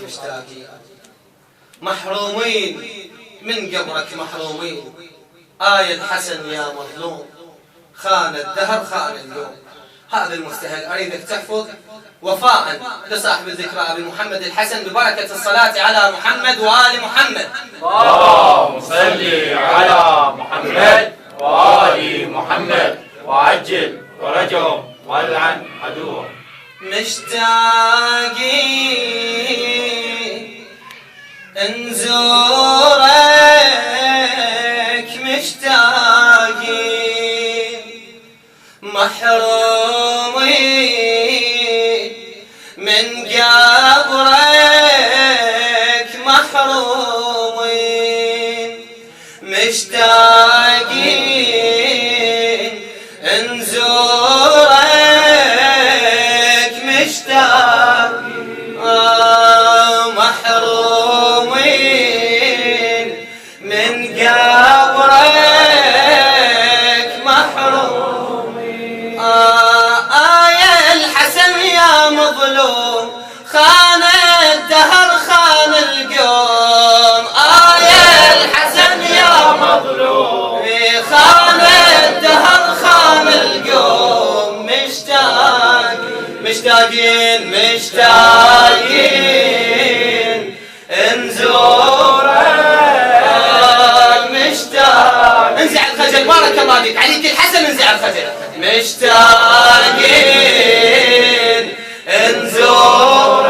مشتاقين محرومين من قبرك محرومين. الحسن يا مظلوم خان الدهر خان اليوم. هذا المستهل أريدك تحفظ وفاء لصاحب الذكرى أبي محمد الحسن ببركة الصلاة على محمد وآل محمد. اللهم صل على محمد وآل محمد وعجل فرجهم والعن عدوهم. مشتاقين نزورك مشتاقين محرومين من قبرك محرومين. مشتاقين نزورك مشتاقين محرومين من قبرك محرومين. يا الحسن يا مظلوم خان الدهر خان القوم. يا الحسن يا مظلوم خان الدهر خان القوم. مشتاقين مشتاقين نزورك مشتاق. انزع الخجل بارك الله فيك عليك الحسن انزع الخجل. مشتاقين نزورك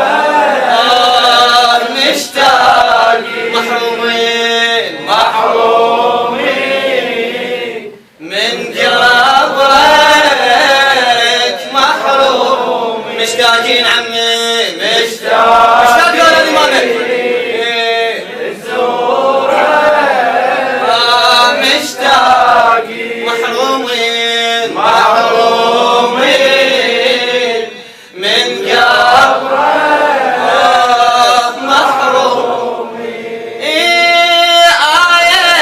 مشتاقين محرومين من قبرك محرومين. مشتاقين عمي مشتاق يا الإمامك نزورك مشتاقين محرومين من قبرك محرومين.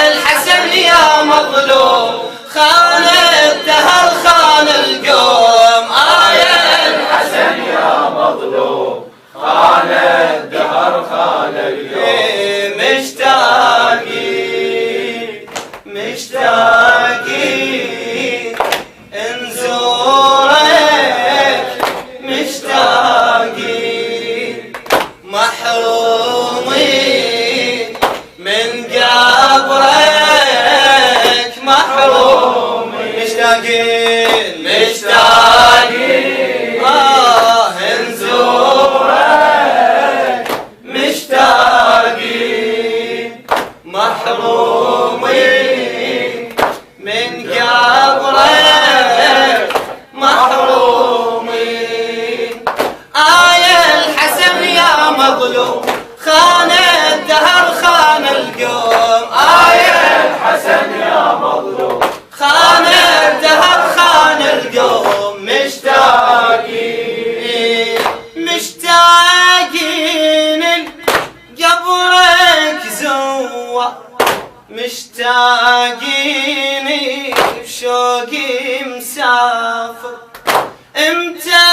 الحسن يا مظلوم خان الدهر خان القوم. الحسن يا مظلوم خان الدهر خان اليوم. مشتاقين نزورك مشتاقين محرومين من قبرك محرومين. مشتاقين نزورك مشتاقين محرومين من قبرك محرومين. الحسن يا مظلوم خان الدهر خان القوم. الحسن يا مظلوم خان الدهر خان القوم. مشتاقين قبرك زوار. مشتاقين بشوقي مسافر. امتى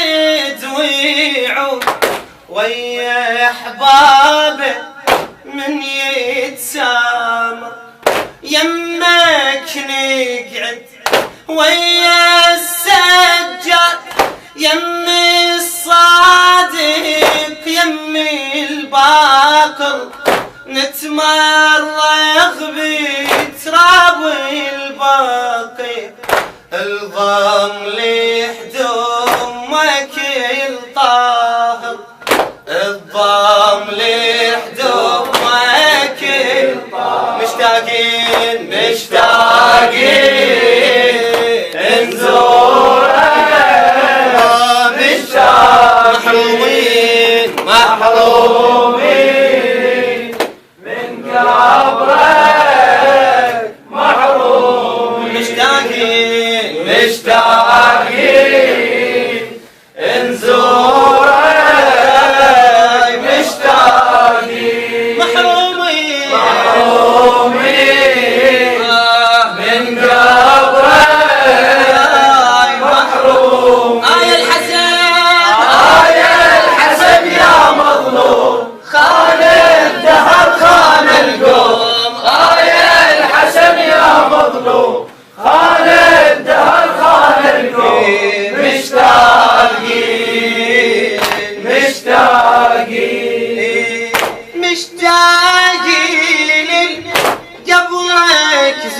يريد ويعود ويا احبابه من يتسامر. يمك نقعد ويا السجاد يمي الصادق يمي الباقر. نتمرغ بتراب الباقي الضم لحدومك الطاهر. الضم لحدومك الطاهر. مشتاقين نزورك محرومين من قبرك محرومين. مشتاقين نزورك مشتاقين محرومين من قبرك محرومين. الحسن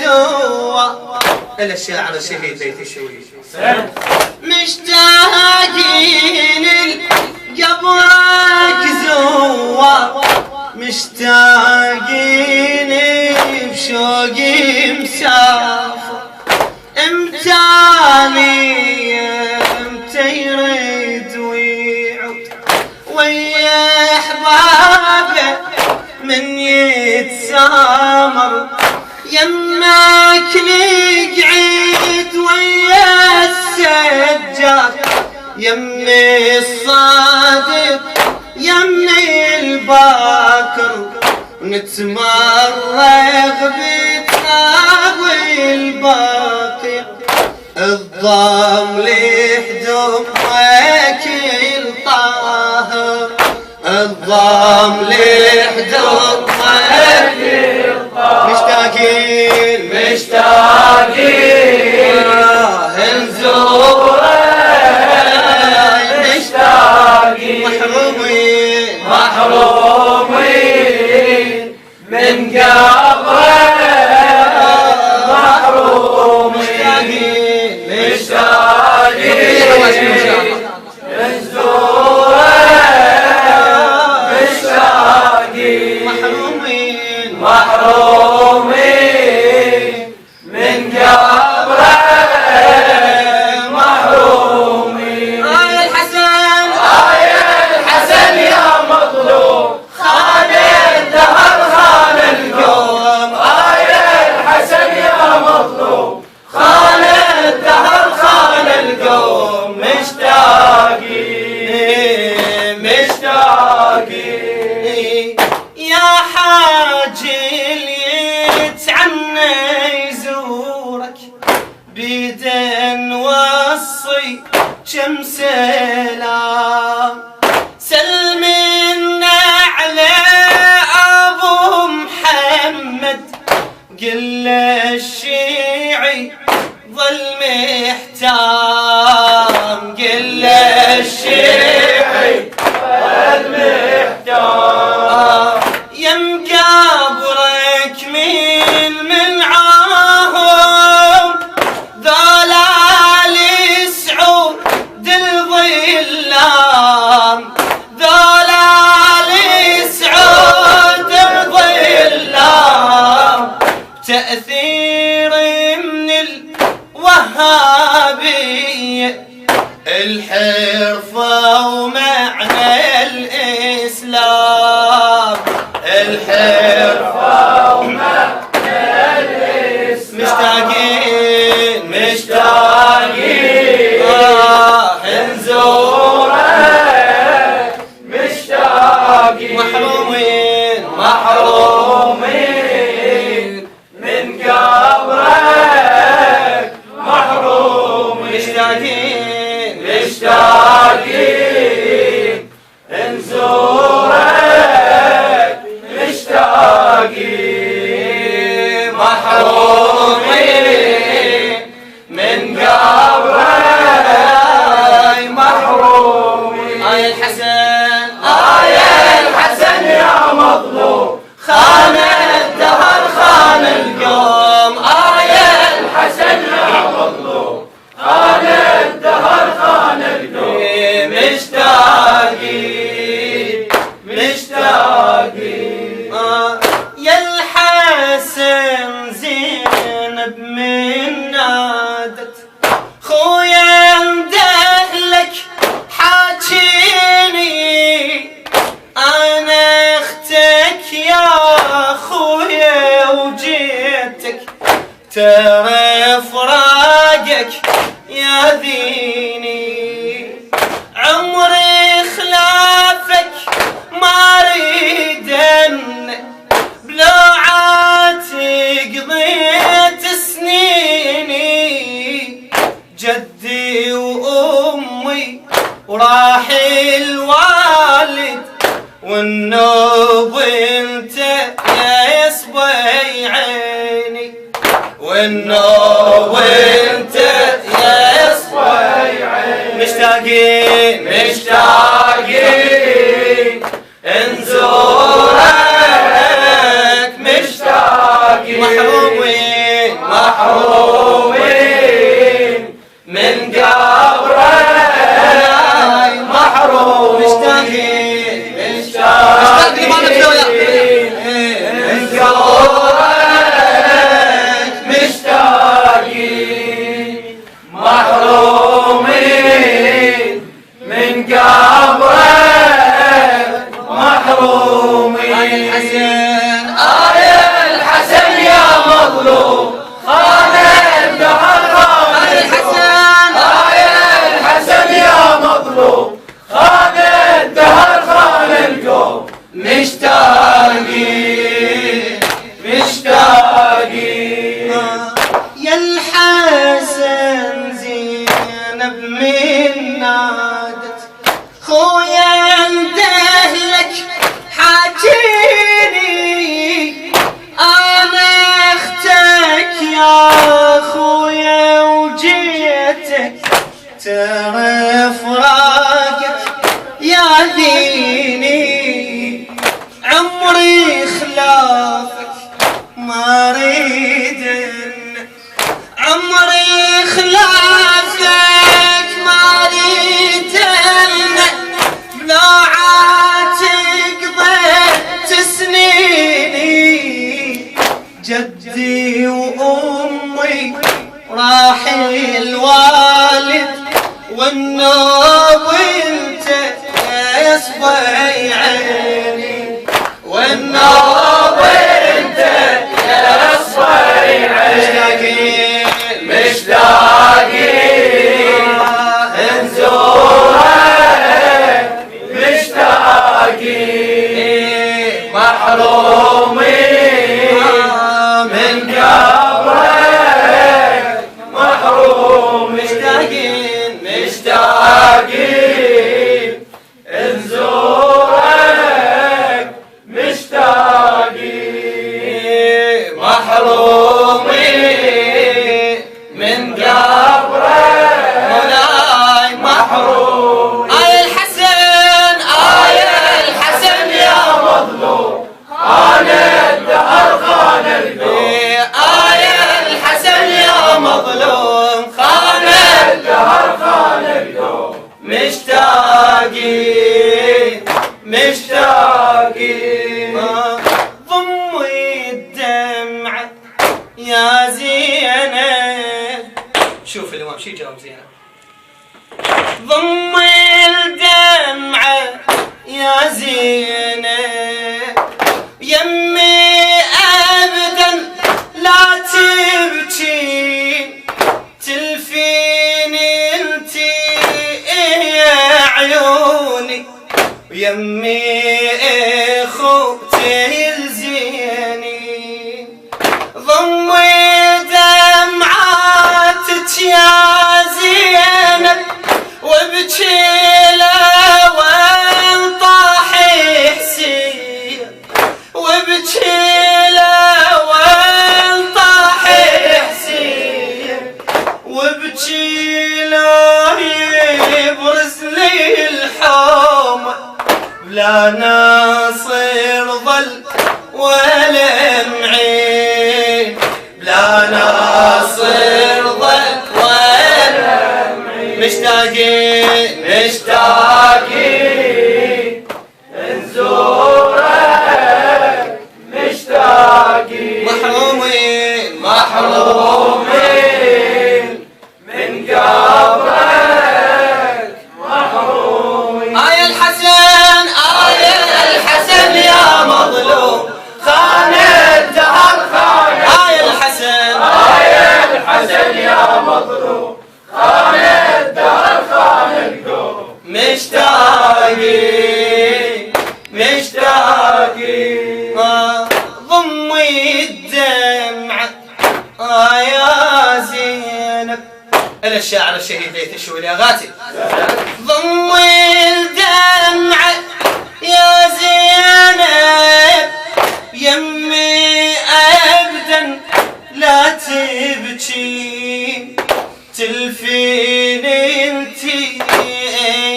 زوار الشاعر الشهيد بيت الشويش مشتاقين قبرك زوار مشتاقين بشوقي مسافر امتاني امتى يريد ويعود ويا احبابه من يتسامر يمك نقعد ويا السجاد يمي الصادق يمي الباكر نتمرغ بتناوي الباقي الضم لحدمك الطاهر الضم لحدمك مشتاقين نزورك مشتاقين محرومين من قبرك محرومين مشتاقين نزورك مشتاقين محرومين من قبرك محرومين الحسن يا مظلوم خان الدهر خان القوم الحسن يا مظلوم خان الدهر خان القوم مشتاقين يا حاجي يتعنى يزورك بيدن وصي كم سلام سلمنا على ابو محمد قل الشيعي ظل محتام قل الشيعي ظل محتام يم قبرك من عاهم ذلال سعود الظلام ذلال سعود الظلام تأثير من الوهابية الحرفة ومعنى الإسلام الحرفة ومعنى الإسلام مشتاقين نزورك مشتاقين محرومين من قبرك محرومين مشتاقين نزورك مشتاقين محرومين من قبرك محرومين الحسن يا مظلوم خان الدهر خان القوم الحسن يا مظلوم خان الدهر خان القوم مشتاقين يا الحسن زينب من نادت خويا اندهلك حاجيني انا اختك يا خويا وجيتك ترى فراقك يا ذيني عمري خلافك ما اريدن بلو عاتق قضيت سنيني جدي وامي وراح الوالد والنوب انت يا يصبي عيني والنوب انت يا يصبي عيني مشتاقين نزورك مشتاقين محرومين من قبرك محرومين مشتاقين من قبرك مشتاقين محرومين من قبرك محرومين آية الحسن يا مظلوم خان الدهر خان الحسن آية الحسن يا مظلوم خان الدهر خان القوم مشتاقين مشتاقين يا الحسن زينب من نادت خويا اندهلك حاجيني انا اختك يا خويا وجيتك تعرف راقك يا ديني عمري خلافك ما اريد عمري خلافك ما اريد بلا عاتق ضيت سنيني جدي وامي راح الوالد والنوب انت يصبي عيني والنوب انت يا صبي مشتاقين مشتاقين نزورك مشتاقين محرومين من قبرك محرومين مشتاقين مشتاقين نزورك مشتاقين محرومين من قبرك مولاي محروم آية الحسن آية الحسن يا مظلوم خان الدهر خان القوم آية الحسن يا مظلوم خان الدهر خان القوم مشتاقين مشتاقين ضمي الدمعة يا زينب شوف الإمام شي جاوب زينب ضمي الدمعة يا زينب يمي أبدا لا تبكين تلفيني انتي يا عيوني يمي اخوتي الزيني ضمي دمعاتك يا زينب وابكي لوين طاح حسين وابكي لوين طاح حسين وابكي لا يبرز لي الحومه بلا ناصر ظل ولا معين بلا ناصر ظل ولا معين مشتاقين مشتاقين نزورك مشتاقين محرومين محرومين من قبرك محرومين آية الحسن آية الحسن يا مظلوم خان الدهر خان آية الحسن آية الحسن يا مظلوم خان الدهر خان القوم مشتاقين مشتاقين ضمي الدمعة يا زينب أنا الشاعر الشهيد ليث الشولي أغاتي ضمي الدمعة يا زينب يمي أبدا لا تبكي تلفيني انتي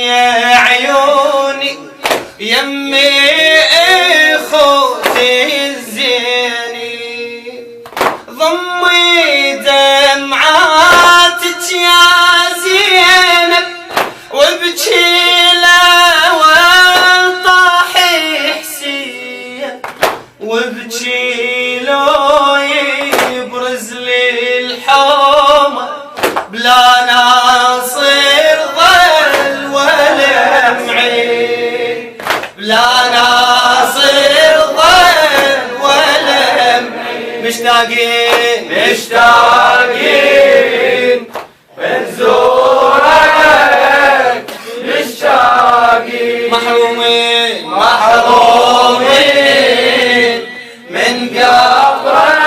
يا عيوني يمي اخوتي الزيني ضمي مشتاقين مشتاقين بنزورك مشتاقين محرومين محرومين من قبرك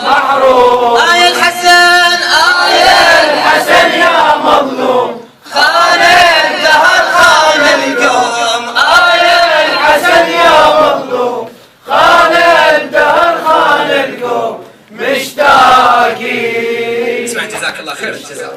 محروم آية الحسن الحسن يا مظلوم خان الدهر خان القوم الحسن يا مظلوم خان الدهر خان القوم مشتاقين. اسمع جزاك الله خير الجزاء.